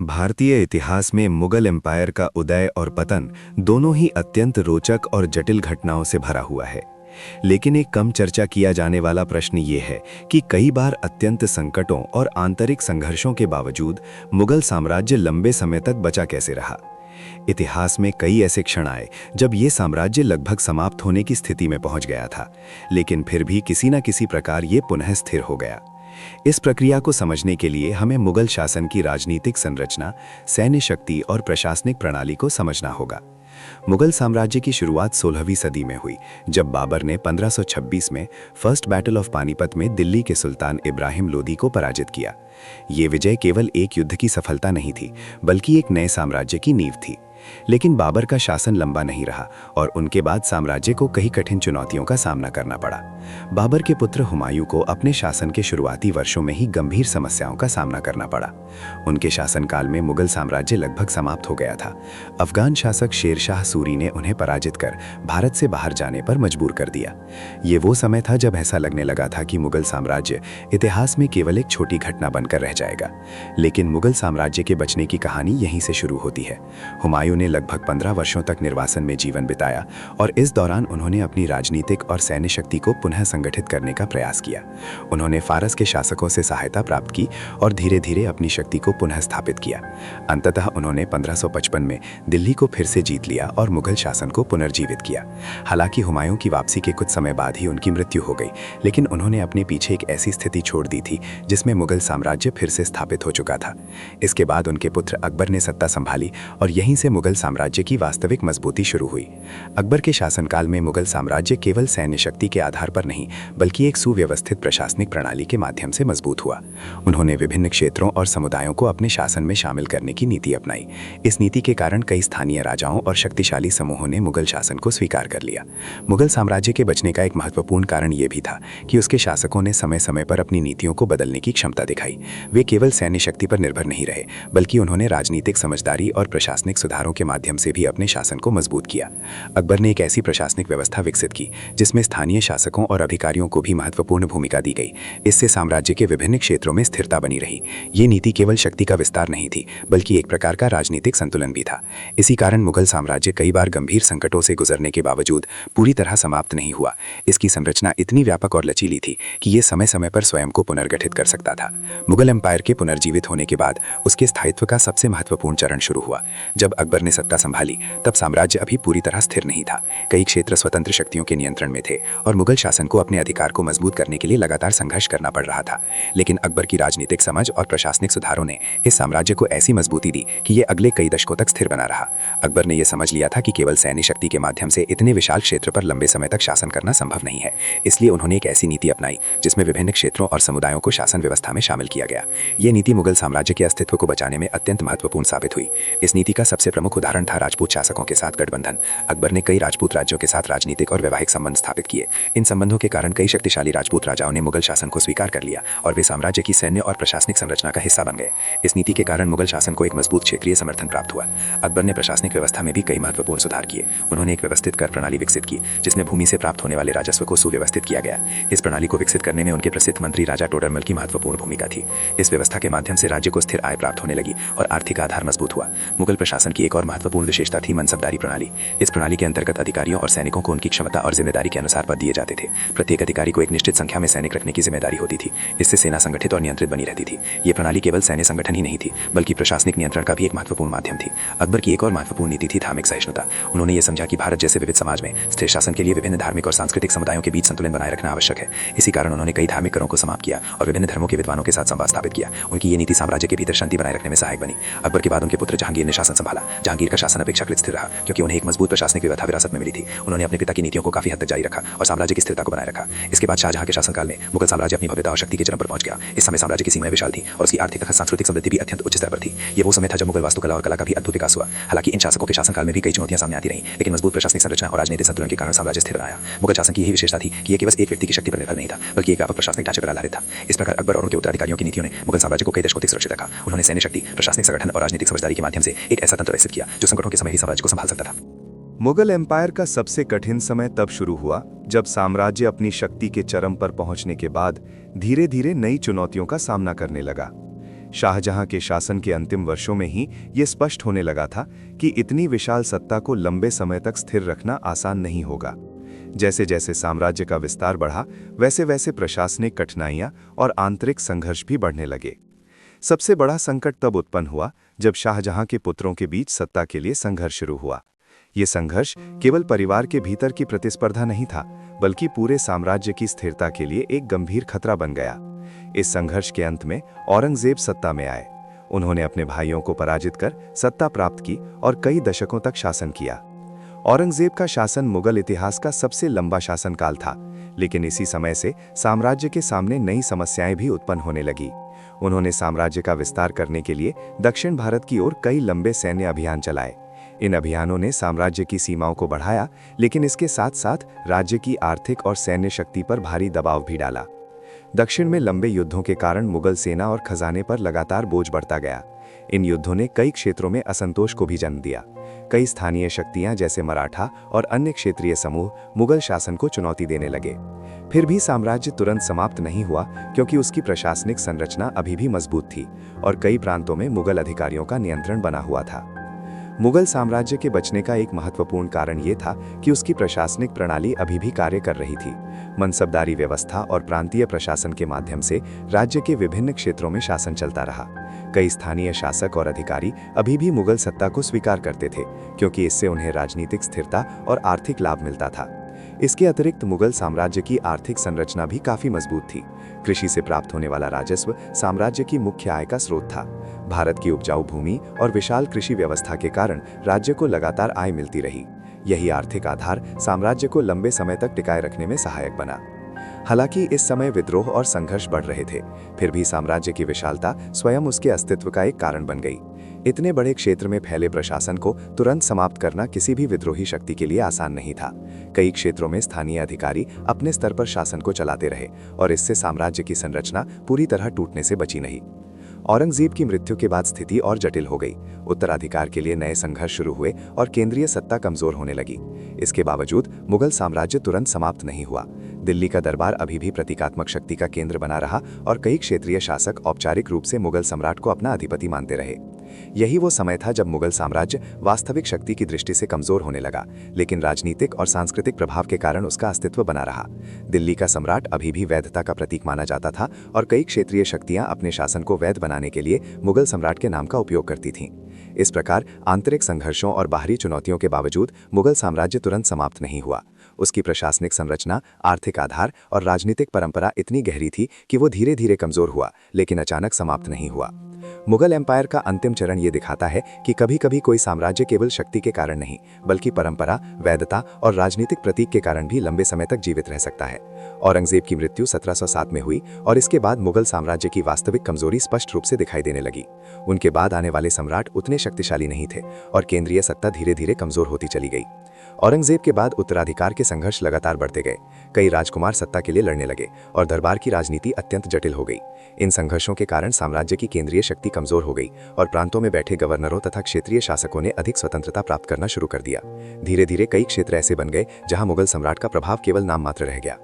भारतीय इतिहास में मुगल एम्पायर का उदय और पतन दोनों ही अत्यंत रोचक और जटिल घटनाओं से भरा हुआ है। लेकिन एक कम चर्चा किया जाने वाला प्रश्न ये है कि कई बार अत्यंत संकटों और आंतरिक संघर्षों के बावजूद मुगल साम्राज्य लंबे समय तक बचा कैसे रहा। इतिहास में कई ऐसे क्षण आए जब ये साम्राज्य लगभग समाप्त होने की स्थिति में पहुंच गया था, लेकिन फिर भी किसी न किसी प्रकार ये पुनः स्थिर हो गया। इस प्रक्रिया को समझने के लिए हमें मुगल शासन की राजनीतिक संरचना, सैन्य शक्ति और प्रशासनिक प्रणाली को समझना होगा। मुगल साम्राज्य की शुरुआत 16वीं सदी में हुई, जब बाबर ने 1526 में फर्स्ट बैटल ऑफ पानीपत में दिल्ली के सुल्तान इब्राहिम लोदी को पराजित किया। ये विजय केवल एक युद्ध की सफलता नहीं थी, बल्कि एक नए साम्राज्य की नींव थी। लेकिन बाबर का शासन लंबा नहीं रहा और उनके बाद साम्राज्य को कई कठिन चुनौतियों का सामना करना पड़ा। बाबर के पुत्र हुमायूं को अपने शासन के शुरुआती वर्षों में ही गंभीर समस्याओं का सामना करना पड़ा। उनके शासनकाल में मुगल साम्राज्य लगभग समाप्त हो गया था। अफगान शासक शेर शाह सूरी ने उन्हें पराजित कर भारत से बाहर जाने पर मजबूर कर दिया। ये वो समय था जब ऐसा लगने लगा था कि मुगल साम्राज्य इतिहास में केवल एक छोटी घटना बनकर रह जाएगा। लेकिन मुगल साम्राज्य के बचने की कहानी यहीं से शुरू होती है। हुमायूं ने लगभग 15 वर्षों तक निर्वासन में जीवन बिताया और इस दौरान उन्होंने अपनी राजनीतिक और सैन्य शक्ति को पुनः संगठित करने का प्रयास किया। उन्होंने फारस के शासकों से सहायता प्राप्त की और धीरे धीरे अपनी शक्ति को पुनः स्थापित किया। अंततः उन्होंने 1555 में दिल्ली को फिर से जीत लिया और मुगल शासन को पुनर्जीवित किया। हालांकि हुमायूं की वापसी के कुछ समय बाद ही उनकी मृत्यु हो गई, लेकिन उन्होंने अपने पीछे एक ऐसी स्थिति छोड़ दी थी जिसमें मुगल साम्राज्य फिर से स्थापित हो चुका था। इसके बाद उनके पुत्र अकबर ने सत्ता संभाली और यहीं से मुगल साम्राज्य की वास्तविक मजबूती शुरू हुई। अकबर के शासनकाल में मुगल साम्राज्य केवल सैन्य शक्ति के आधार पर नहीं, बल्कि एक सुव्यवस्थित प्रशासनिक प्रणाली के माध्यम से मजबूत हुआ। उन्होंने विभिन्न क्षेत्रों और समुदायों को अपने शासन में शामिल करने की नीति अपनाई। इस नीति के कारण कई स्थानीय राजाओं और शक्तिशाली समूहों ने मुगल शासन को स्वीकार कर लिया। मुगल साम्राज्य के बचने का एक महत्वपूर्ण कारण यह भी था कि उसके शासकों ने समय समय पर अपनी नीतियों को बदलने की क्षमता दिखाई। वे केवल सैन्य शक्ति पर निर्भर नहीं रहे, बल्कि उन्होंने राजनीतिक समझदारी और प्रशासनिक सुधारों के माध्यम से भी अपने शासन को मजबूत किया। अकबर ने एक ऐसी प्रशासनिक व्यवस्था विकसित की जिसमें स्थानीय शासकों और अधिकारियों को भी महत्वपूर्ण भूमिका दी गई। इससे साम्राज्य के विभिन्न क्षेत्रों में स्थिरता बनी रही। ये नीति केवल शक्ति का विस्तार नहीं थी, बल्कि एक प्रकार का राजनीतिक संतुलन भी था। इसी कारण मुगल साम्राज्य कई बार गंभीर संकटों से गुजरने के बावजूद पूरी तरह समाप्त नहीं हुआ। इसकी संरचना इतनी व्यापक और लचीली थी कि ये समय समय पर स्वयं को पुनर्गठित कर सकता था। मुगल एम्पायर के पुनर्जीवित होने के बाद उसके स्थायित्व का सबसे महत्वपूर्ण चरण शुरू हुआ। जब अकबर ने सत्ता संभाली, तब साम्राज्य अभी पूरी तरह स्थिर नहीं था। कई क्षेत्र स्वतंत्र शक्तियों के नियंत्रण में थे और मुगल शासन को अपने अधिकार को मजबूत करने के लिए लगातार संघर्ष करना पड़ रहा था। लेकिन अकबर की राजनीतिक समझ और प्रशासनिक सुधारों ने इस साम्राज्य को ऐसी मजबूती दी कि यह अगले कई दशकों तक स्थिर बना रहा। अकबर ने यह समझ लिया था कि केवल सैन्य शक्ति के माध्यम से इतने विशाल क्षेत्र पर लंबे समय तक शासन करना संभव नहीं है। इसलिए उन्होंने एक ऐसी नीति अपनाई जिसमें विभिन्न क्षेत्रों और समुदायों को शासन व्यवस्था में शामिल किया गया। यह नीति मुगल साम्राज्य के अस्तित्व को बचाने में अत्यंत महत्वपूर्ण साबित हुई। इस नीति का सबसे प्रमुख उदाहरण था राजपूत शासकों के साथ गठबंधन। अकबर ने कई राजपूत राज्यों के साथ राजनीतिक और वैवाहिक संबंध स्थापित किए। इन संबंधों के कारण कई शक्तिशाली राजपूत राजाओं ने मुगल शासन को स्वीकार कर लिया और वे साम्राज्य की सैन्य और प्रशासनिक संरचना का हिस्सा बन गए। इस नीति के कारण मुगल शासन को एक मजबूत क्षेत्रीय समर्थन प्राप्त हुआ। अकबर ने प्रशासनिक व्यवस्था में भी कई महत्वपूर्ण सुधार किए। उन्होंने एक व्यवस्थित कर प्रणाली विकसित की जिसमें भूमि से प्राप्त होने वाले राजस्व को सुव्यवस्थित किया गया। इस प्रणाली को विकसित करने में उनके प्रसिद्ध मंत्री राजा टोडरमल की महत्वपूर्ण भूमिका थी। इस व्यवस्था के माध्यम से राज्य को स्थिर आय प्राप्त होने लगी और आर्थिक आधार मजबूत हुआ। मुगल प्रशासन की एक और महत्वपूर्ण विशेषता थी मनसबदारी प्रणाली। इस प्रणाली के अंतर्गत अधिकारियों और सैनिकों को उनकी क्षमता और जिम्मेदारी के अनुसार पद दिए जाते थे। प्रत्येक अधिकारी को एक निश्चित संख्या में सैनिक रखने की जिम्मेदारी होती थी। इससे सेना संगठित और नियंत्रित बनी रहती थी। ये प्रणाली केवल सैन्य संगठन ही नहीं थी, बल्कि प्रशासनिक नियंत्रण का भी एक महत्वपूर्ण माध्यम थी। अकबर की एक और महत्वपूर्ण नीति थी धार्मिक सहिष्णुता। उन्होंने ये समझा कि भारत जैसे विविध समाज में स्थिर शासन के लिए विभिन्न धार्मिक और सांस्कृतिक समुदायों के बीच संतुलन बनाए रखना आवश्यक है। इसी कारण उन्होंने कई धार्मिक करों को समाप्त किया और विभिन्न धर्मों के विद्वानों के साथ संवाद स्थापित किया। उनकी ये नीति साम्राज्य के भीतर शांति बनाए रखने में सहायक बनी। अकबर के बाद उनके पुत्र जहांगीर ने शासन संभाला। जहांगीर का शासन अपेक्षाकृत स्थिर रहा क्योंकि उन्हें एक मजबूत प्रशासनिक व्यवस्था विरासत में मिली थी। उन्होंने अपने पिता की नीतियों को काफी हद तक जारी रखा और साम्राज्य की स्थिरता को बनाए रखा। इसके बाद शाहजहां के शासनकाल में मुगल साम्राज्य अपनी भव्यता और शक्ति के चरम पर पहुंच गया। इस समय साम्राज्य की सीमाएं विशाल थी और उसकी आर्थिक तथा सांस्कृतिक समृद्धि भी अत्यंत उच्च स्तर पर थी। ये वो समय था जब मुगल वास्तुकला और कला का भी अद्भुत विकास हुआ। हालांकि इन शासकों के शासनकाल में भी कई चुनौतियां सामने आती रहीं, लेकिन मजबूत प्रशासनिक संरचना और राजनीतिक संतुलन के कारण साम्राज्य स्थिर रहा। मुगल शासन की यही विशेषता थी कि यह केवल एक व्यक्ति की शक्ति पर निर्भर नहीं था, बल्कि एक व्यापक प्रशासनिक ढांचे पर आधारित था। इस प्रकार अकबर और उनके उत्तराधिकारियों की नीतियों ने मुगल साम्राज्य को कई दशकों तक सुरक्षित रखा। उन्होंने सैन्य शक्ति, प्रशासनिक संगठन और राजनीतिक समझदारी के माध्यम से एक ऐसा तंत्र विकसित किया जो संकटों के समय भी साम्राज्य को संभाल सकता था। मुगल एम्पायर का सबसे कठिन समय तब शुरू हुआ जब साम्राज्य अपनी शक्ति के चरम पर पहुंचने के बाद धीरे धीरे नई चुनौतियों का सामना करने लगा। शाहजहां के शासन के अंतिम वर्षों में ही ये स्पष्ट होने लगा था कि इतनी विशाल सत्ता को लंबे समय तक स्थिर रखना आसान नहीं होगा। जैसे जैसे साम्राज्य का विस्तार बढ़ा, वैसे वैसे प्रशासनिक कठिनाइयां और आंतरिक संघर्ष भी बढ़ने लगे। सबसे बड़ा संकट तब उत्पन्न हुआ जब शाहजहां के पुत्रों के बीच सत्ता के लिए संघर्ष शुरू हुआ। ये संघर्ष केवल परिवार के भीतर की प्रतिस्पर्धा नहीं था, बल्कि पूरे साम्राज्य की स्थिरता के लिए एक गंभीर खतरा बन गया। इस संघर्ष के अंत में औरंगजेब सत्ता में आए। उन्होंने अपने भाइयों को पराजित कर सत्ता प्राप्त की और कई दशकों तक शासन किया। औरंगजेब का शासन मुगल इतिहास का सबसे लंबा शासनकाल था, लेकिन इसी समय से साम्राज्य के सामने नई समस्याएं भी उत्पन्न होने लगी। उन्होंने साम्राज्य का विस्तार करने के लिए दक्षिण भारत की ओर कई लंबे सैन्य अभियान चलाए। इन अभियानों ने साम्राज्य की सीमाओं को बढ़ाया, लेकिन इसके साथ साथ राज्य की आर्थिक और सैन्य शक्ति पर भारी दबाव भी डाला। दक्षिण में लंबे युद्धों के कारण मुगल सेना और खजाने पर लगातार बोझ बढ़ता गया। इन युद्धों ने कई क्षेत्रों में असंतोष को भी जन्म दिया। कई स्थानीय शक्तियां जैसे मराठा और अन्य क्षेत्रीय समूह मुगल शासन को चुनौती देने लगे। फिर भी साम्राज्य तुरंत समाप्त नहीं हुआ, क्योंकि उसकी प्रशासनिक संरचना अभी भी मजबूत थी और कई प्रांतों में मुगल अधिकारियों का नियंत्रण बना हुआ था। मुगल साम्राज्य के बचने का एक महत्वपूर्ण कारण ये था कि उसकी प्रशासनिक प्रणाली अभी भी कार्य कर रही थी। मनसबदारी व्यवस्था और प्रांतीय प्रशासन के माध्यम से राज्य के विभिन्न क्षेत्रों में शासन चलता रहा। कई स्थानीय शासक और अधिकारी अभी भी मुगल सत्ता को स्वीकार करते थे, क्योंकि इससे उन्हें राजनीतिक स्थिरता और आर्थिक लाभ मिलता था। इसके अतिरिक्त मुगल साम्राज्य की आर्थिक संरचना भी काफी मजबूत थी। कृषि से प्राप्त होने वाला राजस्व साम्राज्य की मुख्य आय का स्रोत था। भारत की उपजाऊ भूमि और विशाल कृषि व्यवस्था के कारण राज्य को लगातार आय मिलती रही। यही आर्थिक आधार साम्राज्य को लंबे समय तक टिकाए रखने में सहायक बना। हालांकि इस समय विद्रोह और संघर्ष बढ़ रहे थे, फिर भी साम्राज्य की विशालता स्वयं उसके अस्तित्व का एक कारण बन गई। इतने बड़े क्षेत्र में फैले प्रशासन को तुरंत समाप्त करना किसी भी विद्रोही शक्ति के लिए आसान नहीं था। कई क्षेत्रों में स्थानीय अधिकारी अपने स्तर पर शासन को चलाते रहे और इससे साम्राज्य की संरचना पूरी तरह टूटने से बची नहीं। औरंगजेब की मृत्यु के बाद स्थिति और जटिल हो गई। उत्तराधिकार के लिए नए संघर्ष शुरू हुए और केंद्रीय सत्ता कमजोर होने लगी। इसके बावजूद मुगल साम्राज्य तुरंत समाप्त नहीं हुआ। दिल्ली का दरबार अभी भी प्रतीकात्मक शक्ति का केंद्र बना रहा और कई क्षेत्रीय शासक औपचारिक रूप से मुगल सम्राट को अपना अधिपति मानते रहे। यही वो समय था जब मुगल साम्राज्य वास्तविक शक्ति की दृष्टि से कमजोर होने लगा, लेकिन राजनीतिक और सांस्कृतिक प्रभाव के कारण उसका अस्तित्व बना रहा। दिल्ली का सम्राट अभी भी वैधता का प्रतीक माना जाता था और कई क्षेत्रीय शक्तियां अपने शासन को वैध बनाने के लिए मुगल सम्राट के नाम का उपयोग करती थीं। इस प्रकार आंतरिक संघर्षों और बाहरी चुनौतियों के बावजूद मुगल साम्राज्य तुरंत समाप्त नहीं हुआ। उसकी प्रशासनिक संरचना, आर्थिक आधार और राजनीतिक परंपरा इतनी गहरी थी कि वो धीरे धीरे कमजोर हुआ, लेकिन अचानक समाप्त नहीं हुआ। मुगल एम्पायर का अंतिम चरण ये दिखाता है कि कभी कभी कोई साम्राज्य केवल शक्ति के कारण नहीं, बल्कि परंपरा, वैधता और राजनीतिक प्रतीक के कारण भी लंबे समय तक जीवित रह सकता है। औरंगजेब की मृत्यु 1707 में हुई और इसके बाद मुगल साम्राज्य की वास्तविक कमजोरी स्पष्ट रूप से दिखाई देने लगी। उनके बाद आने वाले सम्राट उतने शक्तिशाली नहीं थे और केंद्रीय सत्ता धीरे धीरे कमजोर होती चली गई। औरंगजेब के बाद उत्तराधिकार के संघर्ष लगातार बढ़ते गए। कई राजकुमार सत्ता के लिए लड़ने लगे और दरबार की राजनीति अत्यंत जटिल हो गई। इन संघर्षों के कारण साम्राज्य की केंद्रीय शक्ति कमजोर हो गई और प्रांतों में बैठे गवर्नरों तथा क्षेत्रीय शासकों ने अधिक स्वतंत्रता प्राप्त करना शुरू कर दिया। धीरे धीरे कई क्षेत्र ऐसे बन गए जहां मुगल सम्राट का प्रभाव केवल नाम मात्र रह गया।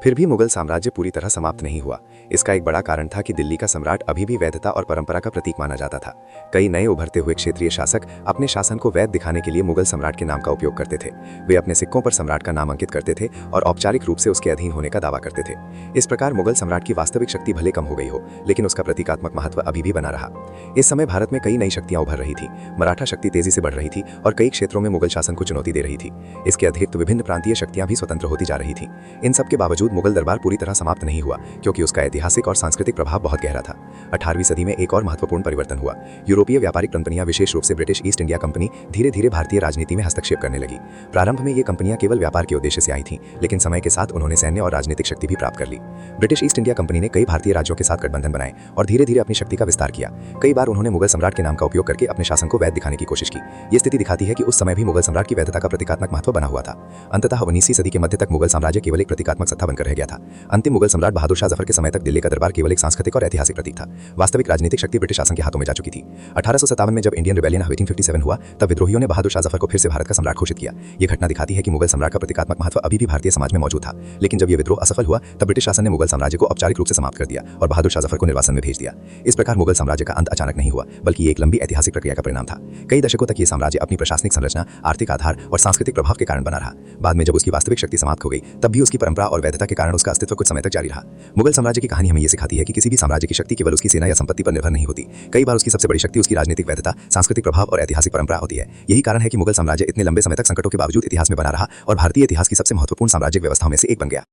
फिर भी मुगल साम्राज्य पूरी तरह समाप्त नहीं हुआ। इसका एक बड़ा कारण था कि दिल्ली का सम्राट अभी भी वैधता और परंपरा का प्रतीक माना जाता था। कई नए उभरते हुए क्षेत्रीय शासक अपने शासन को वैध दिखाने के लिए मुगल सम्राट के नाम का उपयोग करते थे। वे अपने सिक्कों पर सम्राट का नाम अंकित करते थे और औपचारिक रूप से उसके अधीन होने का दावा करते थे। इस प्रकार मुगल सम्राट की वास्तविक शक्ति भले कम हो गई हो, लेकिन उसका प्रतीकात्मक महत्व अभी भी बना रहा। इस समय भारत में कई नई शक्तियां उभर रही थी। मराठा शक्ति तेजी से बढ़ रही थी और कई क्षेत्रों में मुगल शासन को चुनौती दे रही थी। इसके अतिरिक्त विभिन्न प्रांतीय शक्तियां भी स्वतंत्र होती जा रही थी। इन सब के बावजूद मुगल दरबार पूरी तरह समाप्त नहीं हुआ, क्योंकि उसका ऐतिहासिक और सांस्कृतिक प्रभाव बहुत गहरा था। 18वीं सदी में एक और महत्वपूर्ण परिवर्तन हुआ। यूरोपीय व्यापारिक कंपनियां, विशेष रूप से ब्रिटिश ईस्ट इंडिया कंपनी, धीरे धीरे भारतीय राजनीति में हस्तक्षेप करने लगी। प्रारंभ में ये कंपनियां केवल व्यापार के उद्देश्य से आई थीं, लेकिन समय के साथ उन्होंने सैन्य और राजनीतिक शक्ति भी प्राप्त कर ली। ब्रिटिश ईस्ट इंडिया कंपनी ने कई भारतीय राज्यों के साथ गठबंधन बनाए और धीरे धीरे अपनी शक्ति का विस्तार किया। कई बार उन्होंने मुगल सम्राट के नाम का उपयोग करके अपने शासन को वैध दिखाने की कोशिश की। ये स्थिति दिखाती है कि उस समय भी मुगल सम्राट की वैधता का प्रतीकात्मक महत्व बना हुआ था। अंततः 19वीं सदी के मध्य तक मुगल साम्राज्य केवल एक प्रतीकात्मक सत्ता बन बनकर रह गया था। अंतिम मुगल सम्राट बहादुर शाह जफर के समय तक दिल्ली का दरबार केवल एक सांस्कृतिक और ऐतिहासिक प्रतीक था। वास्तविक राजनीतिक शक्ति ब्रिटिश शासन के हाथों में जा चुकी थी। 1857 में जब इंडियन रिबेलियन ऑफ 1857 हुआ, तब विद्रोहियों ने बहादुर शाह जफर को फिर से भारत का सम्राट घोषित किया। ये घटना दिखाती है कि मुगल सम्राट का प्रतीकात्मक महत्व अभी भी भारतीय समाज में मौजूद था। लेकिन जब ये विद्रोह असफल हुआ, तब ब्रिटिश शासन ने मुगल साम्राज्य को औपचारिक रूप से समाप्त कर दिया और बहादुर शाह जफर को निर्वासन में भेज दिया। इस प्रकार मुगल साम्राज्य का अंत अचानक नहीं हुआ, बल्कि ये एक लंबी ऐतिहासिक प्रक्रिया का परिणाम था। कई दशकों तक ये साम्राज्य अपनी प्रशासनिक संरचना, आर्थिक आधार और सांस्कृतिक प्रभाव के कारण बना रहा। बाद में जब उसकी वास्तविक शक्ति समाप्त हो गई, तब भी उसकी परंपरा और वैधता के कारण उसका अस्तित्व कुछ समय तक जारी रहा। मुगल साम्राज्य की कहानी हमें ये सिखाती है कि किसी भी साम्राज्य की शक्ति केवल उसकी सेना या संपत्ति पर निर्भर नहीं होती। कई बार उसकी सबसे बड़ी शक्ति उसकी राजनीतिक वैधता, सांस्कृतिक प्रभाव और ऐतिहासिक परंपरा होती है। यही कारण है कि मुगल साम्राज्य इतने लंबे समय तक संकटों के बावजूद इतिहास में बना रहा और भारतीय इतिहास की सबसे महत्वपूर्ण साम्राज्यिक व्यवस्थाओं में से एक बन गया।